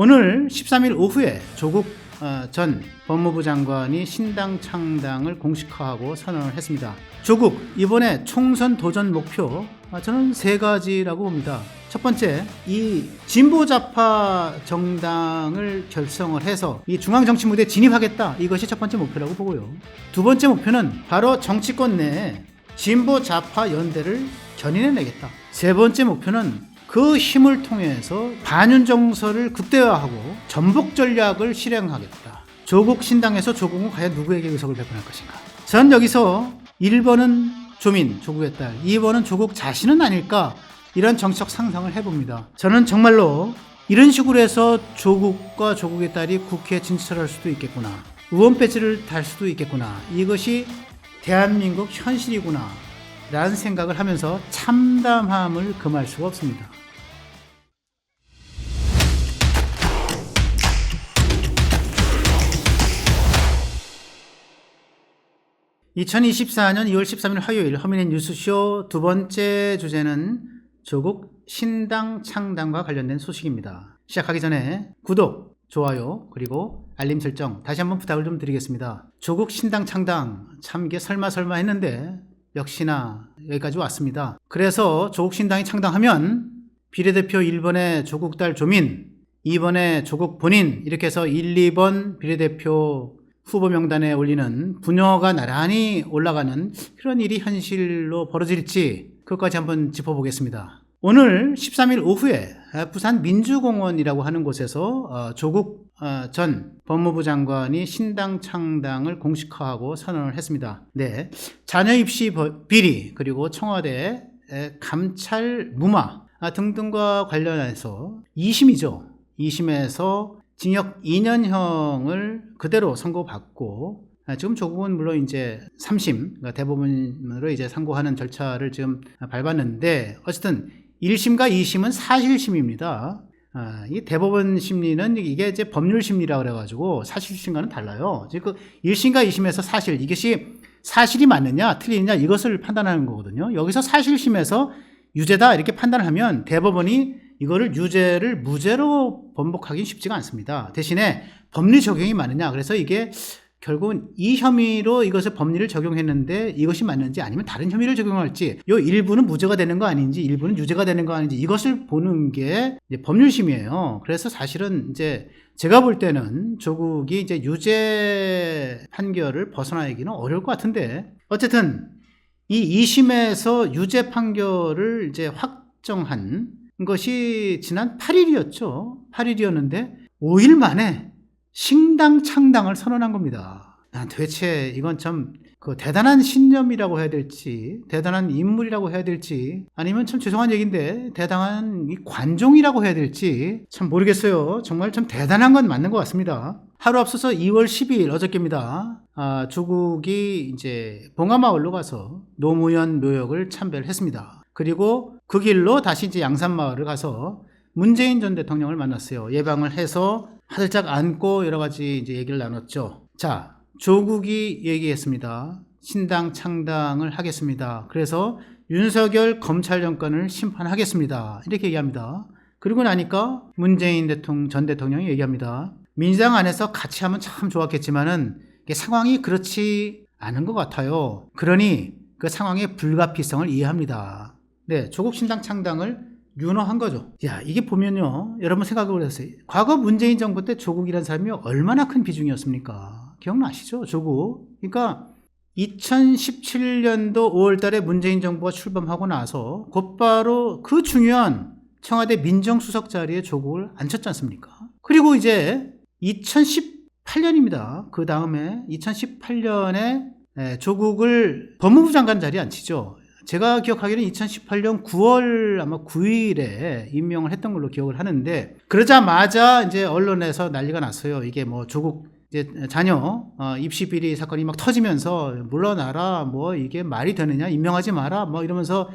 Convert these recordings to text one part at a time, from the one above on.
오늘 13일 오후에 조국 전 법무부 장관이 신당 창당을 공식화하고 선언을 했습니다. 조국 이번에 총선 도전 목표 저는 세 가지라고 봅니다. 첫 번째, 이 진보좌파 정당을 결성을 해서 이 중앙정치무대에 진입하겠다, 이것이 첫 번째 목표라고 보고요. 두 번째 목표는 바로 정치권 내에 진보좌파 연대를 견인해내겠다. 세 번째 목표는 그 힘을 통해서 반윤 정서를 극대화하고 전복 전략을 실행하겠다. 조국 신당에서 조국은 과연 누구에게 의석을 배분할 것인가? 전 여기서 1번은 조민, 조국의 딸, 2번은 조국 자신은 아닐까, 이런 정치적 상상을 해봅니다. 저는 정말로 이런 식으로 해서 조국과 조국의 딸이 국회에 진출할 수도 있겠구나, 의원 배지를 달 수도 있겠구나, 이것이 대한민국 현실이구나 라는 생각을 하면서 참담함을 금할 수가 없습니다. (2024년 2월 13일) 화요일 허민의 뉴스쇼 두 번째 주제는 조국 신당 창당과 관련된 소식입니다. 시작하기 전에 구독, 좋아요, 그리고 알림 설정 다시 한번 부탁을 좀 드리겠습니다. 조국 신당 창당, 참 이게 설마 했는데 역시나 여기까지 왔습니다. 그래서 조국 신당이 창당하면 비례대표 1번에 조국 딸 조민, 2번에 조국 본인, 이렇게 해서 1, 2번 비례대표 후보 명단에 올리는 부녀가 나란히 올라가는 그런 일이 현실로 벌어질지, 그것까지 한번 짚어보겠습니다. 오늘 13일 오후에 부산 민주공원이라고 하는 곳에서 조국 전 법무부 장관이 신당 창당을 공식화하고 선언을 했습니다. 네, 자녀 입시 비리, 그리고 청와대 감찰 무마 등등과 관련해서 2심이죠. 2심에서 징역 2년형을 그대로 선고받고, 지금 조국은 물론 이제 3심, 그러니까 대법원으로 이제 선고하는 절차를 지금 밟았는데, 어쨌든 1심과 2심은 사실심입니다. 이 대법원 심리는 이게 이제 법률 심리라 그래가지고 사실심과는 달라요. 즉, 그 1심과 2심에서 사실, 이것이 사실이 맞느냐, 틀리느냐, 이것을 판단하는 거거든요. 여기서 사실심에서 유죄다, 이렇게 판단을 하면 대법원이 이거를 유죄를 무죄로 번복하기 쉽지가 않습니다. 대신에 법리 적용이 맞느냐, 그래서 이게 결국은 이 혐의로 이것을 법리를 적용했는데 이것이 맞는지, 아니면 다른 혐의를 적용할지, 요 일부는 무죄가 되는 거 아닌지, 일부는 유죄가 되는 거 아닌지, 이것을 보는 게 이제 법률심이에요. 그래서 사실은 이제 제가 볼 때는 조국이 이제 유죄 판결을 벗어나기는 어려울 것 같은데, 어쨌든 이 2심에서 유죄 판결을 이제 확정한 것이 지난 8일이었죠. 8일이었는데 5일 만에 신당 창당을 선언한 겁니다. 도대체 이건 참 대단한 신념이라고 해야 될지, 대단한 인물이라고 해야 될지, 아니면 참 죄송한 얘기인데 대단한 이 관종이라고 해야 될지 참 모르겠어요. 정말 참 대단한 건 맞는 것 같습니다. 하루 앞서서 2월 12일 어저께입니다. 조국이 이제 봉하마을로 가서 노무현 묘역을 참배를 했습니다. 그리고 그 길로 다시 이제 양산마을을 가서 문재인 전 대통령을 만났어요. 예방을 해서 화들짝 안고 여러 가지 이제 얘기를 나눴죠. 자, 조국이 얘기했습니다. 신당 창당을 하겠습니다. 그래서 윤석열 검찰 정권을 심판하겠습니다. 이렇게 얘기합니다. 그리고 나니까 문재인 전 대통령이 얘기합니다. 민주당 안에서 같이 하면 참 좋았겠지만은 이게 상황이 그렇지 않은 것 같아요. 그러니 그 상황의 불가피성을 이해합니다. 네, 조국 신당 창당을 윤허한 거죠. 야, 이게 보면요, 여러분 생각을 해보세요. 과거 문재인 정부 때 조국이라는 사람이 얼마나 큰 비중이었습니까? 기억나시죠? 조국. 그러니까 2017년도 5월 달에 문재인 정부가 출범하고 나서 곧바로 그 중요한 청와대 민정수석 자리에 조국을 앉혔지 않습니까? 그리고 이제 2018년입니다. 그 다음에 2018년에 조국을 법무부 장관 자리에 앉히죠. 제가 기억하기에는 2018년 9월 아마 9일에 임명을 했던 걸로 기억을 하는데, 그러자마자 이제 언론에서 난리가 났어요. 이게 뭐 조국 이제 자녀 입시 비리 사건이 막 터지면서 물러나라, 뭐 이게 말이 되느냐, 임명하지 마라, 뭐 이러면서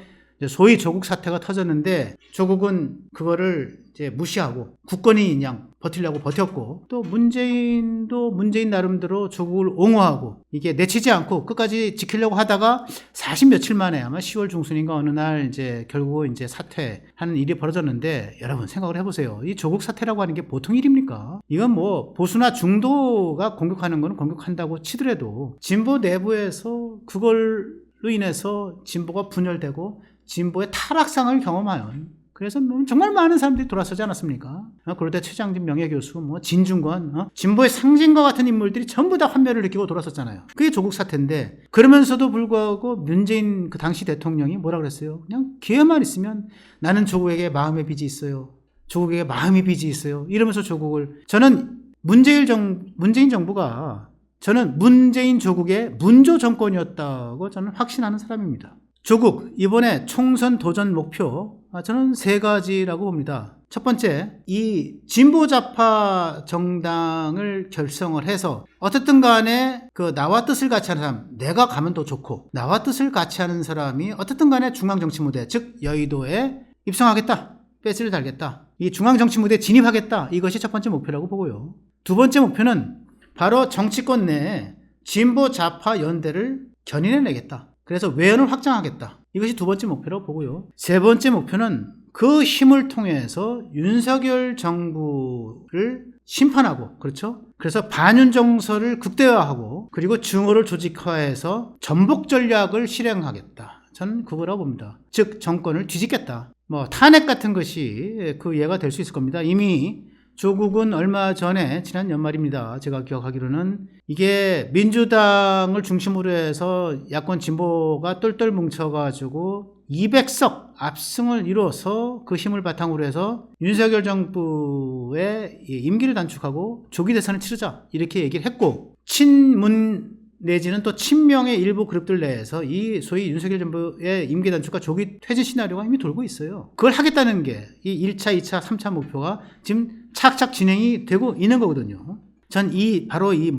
소위 조국 사태가 터졌는데, 조국은 그거를 이제 무시하고 굳건히 그냥 버티려고 버텼고, 또 문재인도 문재인 나름대로 조국을 옹호하고 이게 내치지 않고 끝까지 지키려고 하다가 40 며칠 만에 아마 10월 중순인가 어느 날 이제 결국 이제 사퇴하는 일이 벌어졌는데, 여러분 생각을 해보세요. 이 조국 사퇴라고 하는 게 보통 일입니까? 이건 뭐 보수나 중도가 공격하는 거는 공격한다고 치더라도 진보 내부에서 그걸로 인해서 진보가 분열되고 진보의 타락상을 경험하는, 그래서 정말 많은 사람들이 돌아서지 않았습니까? 그럴 때 최장진 명예교수, 진중권, 진보의 상징과 같은 인물들이 전부 다 환멸을 느끼고 돌아섰잖아요. 그게 조국 사태인데, 그러면서도 불구하고 문재인 그 당시 대통령이 뭐라 그랬어요? 그냥 기회만 있으면 나는 조국에게 마음의 빚이 있어요. 조국에게 마음의 빚이 있어요. 이러면서 조국을, 저는 문재인 정부가 저는 문재인 조국의 문조 정권이었다고 저는 확신하는 사람입니다. 조국 이번에 총선 도전 목표, 저는 3가지라고 봅니다. 첫 번째, 이 진보좌파 정당을 결성을 해서 어쨌든 간에 그 나와 뜻을 같이 하는 사람, 내가 가면 더 좋고 나와 뜻을 같이 하는 사람이 어쨌든 간에 중앙정치무대, 즉 여의도에 입성하겠다, 배지를 달겠다, 이 중앙정치무대에 진입하겠다, 이것이 첫 번째 목표라고 보고요. 두 번째 목표는 바로 정치권 내에 진보좌파 연대를 견인해내겠다. 그래서 외연을 확장하겠다. 이것이 두 번째 목표라고 보고요. 세 번째 목표는 그 힘을 통해서 윤석열 정부를 심판하고, 그렇죠? 그래서 반윤 정서를 극대화하고, 그리고 증오를 조직화해서 전복 전략을 실행하겠다. 저는 그거라고 봅니다. 즉 정권을 뒤집겠다. 탄핵 같은 것이 그 예가 될 수 있을 겁니다. 이미 조국은 얼마 전에, 지난 연말입니다. 제가 기억하기로는 이게 민주당을 중심으로 해서 야권 진보가 똘똘 뭉쳐가지고 200석 압승을 이뤄서 그 힘을 바탕으로 해서 윤석열 정부의 임기를 단축하고 조기 대선을 치르자, 이렇게 얘기를 했고, 친문 내지는 또 친명의 일부 그룹들 내에서 이 소위 윤석열 정부의 임기 단축과 조기 퇴진 시나리오가 이미 돌고 있어요. 그걸 하겠다는 게 이 1차, 2차, 3차 목표가 지금 착착 진행이 되고 있는 거거든요. 전 바로 이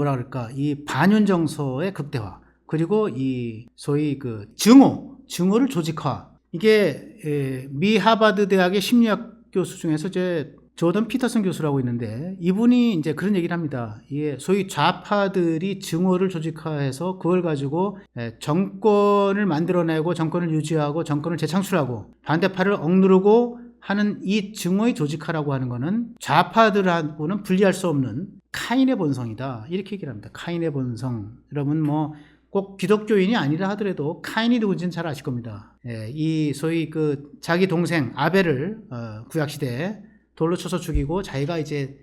이 반윤 정서의 극대화, 그리고 이 소위 그 증오를 조직화, 이게 미 하버드 대학의 심리학 교수 중에서 조던 피터슨 교수라고 있는데, 이분이 이제 그런 얘기를 합니다. 이게 소위 좌파들이 증오를 조직화해서 그걸 가지고 정권을 만들어내고 정권을 유지하고 정권을 재창출하고 반대파를 억누르고 하는 이 증오의 조직화라고 하는 거는 좌파들하고는 분리할 수 없는 카인의 본성이다, 이렇게 얘기를 합니다. 카인의 본성. 여러분 꼭 기독교인이 아니라 하더라도 카인이 누군지는 잘 아실 겁니다. 이 소위 그 자기 동생 아벨을 구약시대에 돌로 쳐서 죽이고 자기가 이제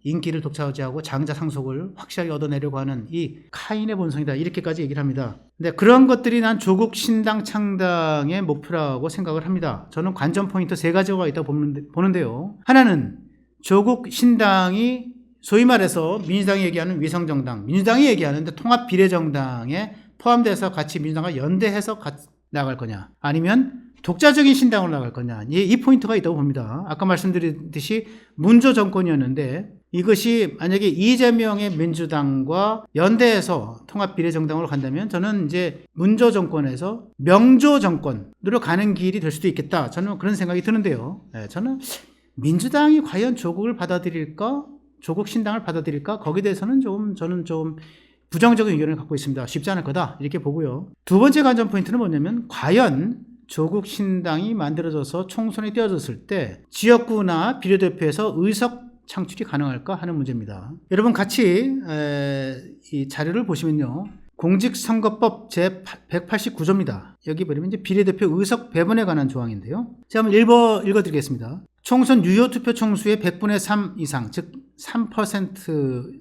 인기를 독차지하고 장자 상속을 확실하게 얻어내려고 하는 이 카인의 본성이다, 이렇게까지 얘기를 합니다. 근데 그런 것들이 난 조국 신당 창당의 목표라고 생각을 합니다. 저는 관전 포인트 3가지가 있다고 보는데요. 하나는 조국 신당이 소위 말해서 민주당이 얘기하는 위성정당, 민주당이 얘기하는데 통합비례정당에 포함돼서 같이 민주당과 연대해서 같이 나갈 거냐, 아니면 독자적인 신당으로 나갈 거냐, 이 포인트가 있다고 봅니다. 아까 말씀드렸듯이 문조 정권이었는데 이것이 만약에 이재명의 민주당과 연대해서 통합비례정당으로 간다면 저는 이제 문조 정권에서 명조 정권으로 가는 길이 될 수도 있겠다, 저는 그런 생각이 드는데요. 저는 민주당이 과연 조국을 받아들일까, 조국 신당을 받아들일까, 거기에 대해서는 저는 좀 부정적인 의견을 갖고 있습니다. 쉽지 않을 거다, 이렇게 보고요. 두 번째 관전 포인트는 뭐냐면, 과연 조국 신당이 만들어져서 총선에 띄어졌을 때 지역구나 비례대표에서 의석 창출이 가능할까 하는 문제입니다. 여러분 같이 이 자료를 보시면요, 공직선거법 제189조입니다. 여기 보면 이제 비례대표 의석 배분에 관한 조항인데요. 제가 한번 읽어드리겠습니다. 총선 유효 투표 총수의 100분의 3 이상, 즉 3%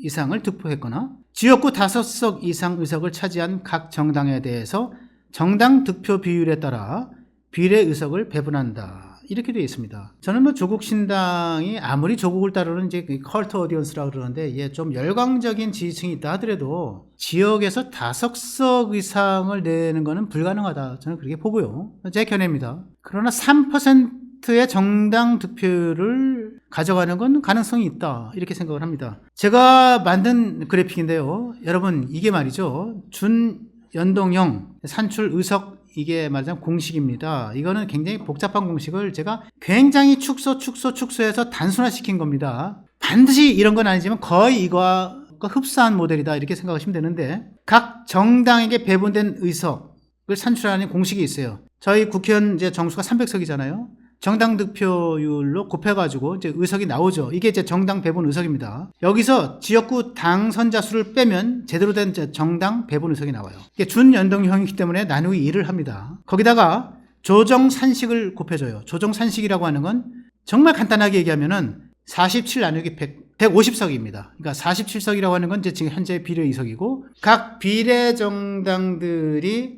이상을 득표했거나 지역구 5석 이상 의석을 차지한 각 정당에 대해서 정당 득표 비율에 따라 비례 의석을 배분한다, 이렇게 되어 있습니다. 저는 조국 신당이 아무리 조국을 따르는 이제 컬트 오디언스라고 그러는데, 이게 좀 열광적인 지지층이 있다 하더라도 지역에서 5석 이상을 내는 것은 불가능하다, 저는 그렇게 보고요. 제 견해입니다. 그러나 3%의 정당 득표를 가져가는 건 가능성이 있다, 이렇게 생각을 합니다. 제가 만든 그래픽인데요. 여러분 이게 말이죠, 준연동형 산출 의석 이게 말하자면 공식입니다. 이거는 굉장히 복잡한 공식을 제가 굉장히 축소해서 단순화시킨 겁니다. 반드시 이런 건 아니지만 거의 이거와 흡사한 모델이다 이렇게 생각하시면 되는데, 각 정당에게 배분된 의석을 산출하는 공식이 있어요. 저희 국회의원 이제 정수가 300석이잖아요. 정당 득표율로 곱해가지고 이제 의석이 나오죠. 이게 이제 정당 배분 의석입니다. 여기서 지역구 당선자 수를 빼면 제대로 된 정당 배분 의석이 나와요. 이게 준연동형이기 때문에 나누기 2를 합니다. 거기다가 조정산식을 곱해줘요. 조정산식이라고 하는 건 정말 간단하게 얘기하면은 47 나누기 150석입니다. 그러니까 47석이라고 하는 건 이제 지금 현재 비례의석이고, 각 비례정당들이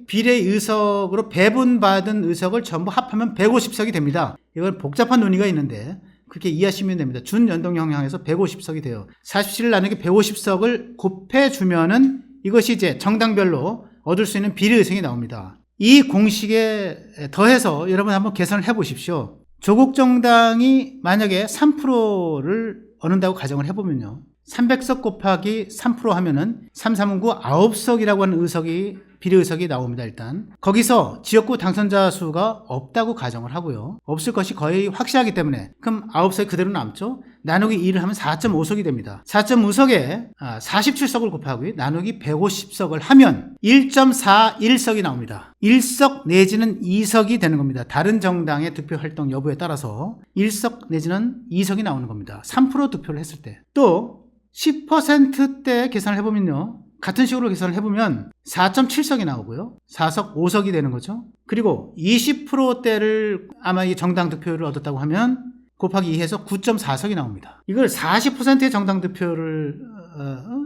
비례의석으로 배분받은 의석을 전부 합하면 150석이 됩니다. 이건 복잡한 논의가 있는데 그렇게 이해하시면 됩니다. 준연동형에서 150석이 돼요. 47 나누기 150석을 곱해주면은 이것이 이제 정당별로 얻을 수 있는 비례의석이 나옵니다. 이 공식에 더해서 여러분 한번 계산을 해보십시오. 조국 정당이 만약에 3%를 얻는다고 가정을 해보면요, 300석 곱하기 3% 하면은 3, 3, 9, 9석이라고 하는 의석이 비례의석이 나옵니다. 일단 거기서 지역구 당선자 수가 없다고 가정을 하고요, 없을 것이 거의 확실하기 때문에 그럼 9석이 그대로 남죠. 나누기 2를 하면 4.5석이 됩니다. 4.5석에 47석을 곱하기 나누기 150석을 하면 1.41석이 나옵니다. 1석 내지는 2석이 되는 겁니다. 다른 정당의 득표 활동 여부에 따라서 1석 내지는 2석이 나오는 겁니다. 3% 득표를 했을 때. 또 10%대 계산을 해보면요, 같은 식으로 계산을 해보면 4.7석이 나오고요, 4석 5석이 되는 거죠. 그리고 20%대를 아마 이 정당 득표율을 얻었다고 하면 곱하기 2해서 9.4석이 나옵니다. 이걸 40%의 정당 득표를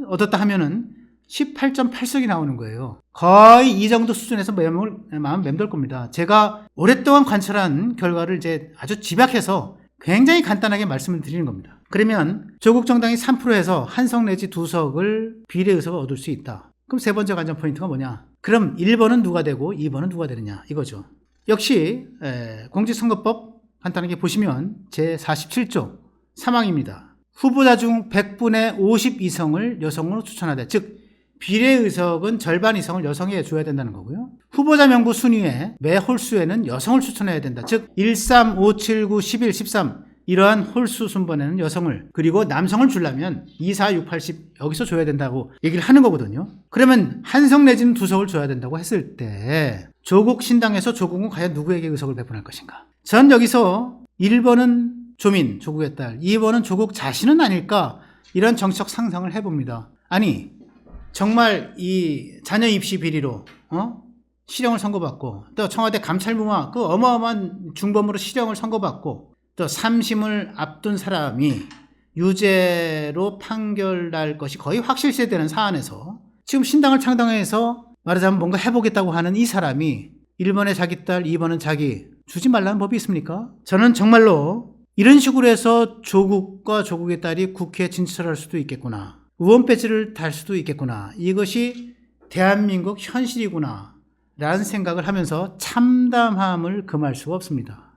얻었다 하면은 18.8석이 나오는 거예요. 거의 이 정도 수준에서 마음 맴돌 겁니다. 제가 오랫동안 관찰한 결과를 이제 아주 집약해서 굉장히 간단하게 말씀을 드리는 겁니다. 그러면 조국 정당이 3%에서 한 석 내지 2석을 비례의석을 얻을 수 있다. 그럼 세 번째 관전 포인트가 뭐냐? 그럼 1번은 누가 되고 2번은 누가 되느냐 이거죠. 역시 공직선거법 간단하게 보시면 제47조 3항입니다. 후보자 중 100분의 52성을 여성으로 추천하되, 즉 비례의석은 절반 이상을 여성에 줘야 된다는 거고요. 후보자 명부 순위에 매 홀수에는 여성을 추천해야 된다. 즉 1, 3, 5, 7, 9, 11, 13 이러한 홀수 순번에는 여성을, 그리고 남성을 주려면 2, 4, 6, 8, 10 여기서 줘야 된다고 얘기를 하는 거거든요. 그러면 한 석 내지는 2석을 줘야 된다고 했을 때 조국 신당에서 조국은 과연 누구에게 의석을 배분할 것인가? 전 여기서 1번은 조민, 조국의 딸, 2번은 조국 자신은 아닐까, 이런 정치적 상상을 해봅니다. 아니 정말 이 자녀 입시 비리로 실형을 선고받고, 또 청와대 감찰무마 그 어마어마한 중범으로 실형을 선고받고, 또 3심을 앞둔 사람이 유죄로 판결날 것이 거의 확실시되는 사안에서 지금 신당을 창당해서 말하자면 뭔가 해보겠다고 하는 이 사람이 1번에 자기 딸, 2번은 자기 주지 말라는 법이 있습니까? 저는 정말로 이런 식으로 해서 조국과 조국의 딸이 국회에 진출할 수도 있겠구나, 의원 배지를 달 수도 있겠구나, 이것이 대한민국 현실이구나 라는 생각을 하면서 참담함을 금할 수가 없습니다.